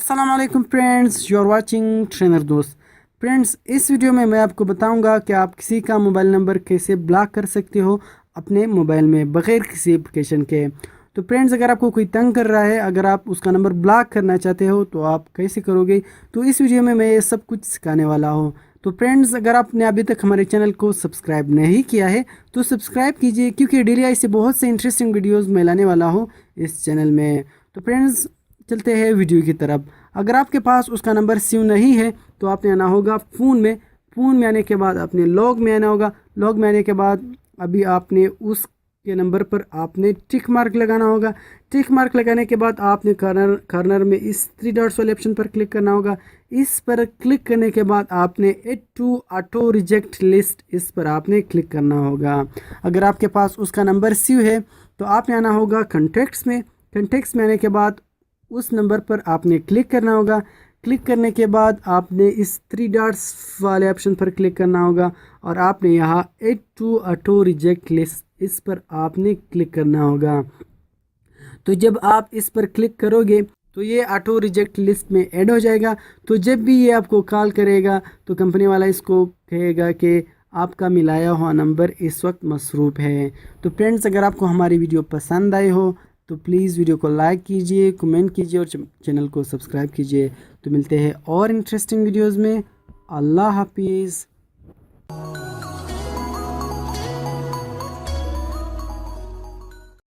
अस्सलाम वालेकुम friends, you are watching trainer Dost. Friends, इस वीडियो में मैं आपको बताऊंगा कि आप किसी का मोबाइल नंबर कैसे ब्लॉक कर सकते हो अपने मोबाइल में बगैर किसी एप्लीकेशन के। तो फ्रेंड्स, अगर आपको कोई तंग कर रहा है, अगर आप उसका नंबर ब्लॉक करना चाहते हो तो आप कैसे करोगे, तो इस वीडियो में मैं ये सब कुछ सिखाने वाला हूँ। तो फ्रेंड्स, अगर आपने अभी तक हमारे चैनल को सब्सक्राइब नहीं किया है तो सब्सक्राइब कीजिए, क्योंकि डेली ऐसे बहुत से इंटरेस्टिंग वीडियोस मैं लाने वाला हूँ इस चैनल में। तो फ्रेंड्स, चलते हैं वीडियो की तरफ। अगर आपके पास उसका नंबर सेव नहीं है तो आपने आना होगा फ़ोन में आने के बाद आपने लॉग में आना होगा। लॉग में आने के बाद अभी आपने उसके नंबर पर आपने टिक मार्क लगाना होगा। टिक मार्क लगाने के बाद आपने कॉर्नर में इस 3 डॉट्स वाले ऑप्शन पर क्लिक करना होगा। इस पर क्लिक करने के बाद आपने add to auto reject list, इस पर आपने क्लिक करना होगा। अगर आपके पास उसका नंबर सेव है तो आपने आना होगा कंटेक्ट्स में आने के बाद उस नंबर पर आपने क्लिक करना होगा। क्लिक करने के बाद आपने इस 3 डॉट्स वाले ऑप्शन पर क्लिक करना होगा और आपने यहाँ add to auto reject list, इस पर आपने क्लिक करना होगा। तो जब आप इस पर क्लिक करोगे तो ये ऑटो रिजेक्ट लिस्ट में ऐड हो जाएगा। तो जब भी ये आपको कॉल करेगा तो कंपनी वाला इसको कहेगा कि आपका मिलाया हुआ नंबर इस वक्त मसरूफ़ है। तो फ्रेंड्स, अगर आपको हमारी वीडियो पसंद आई हो तो प्लीज़ वीडियो को लाइक कीजिए, कमेंट कीजिए और चैनल को सब्सक्राइब कीजिए। तो मिलते हैं और इंटरेस्टिंग वीडियोज़ में। अल्लाह हाफिज़।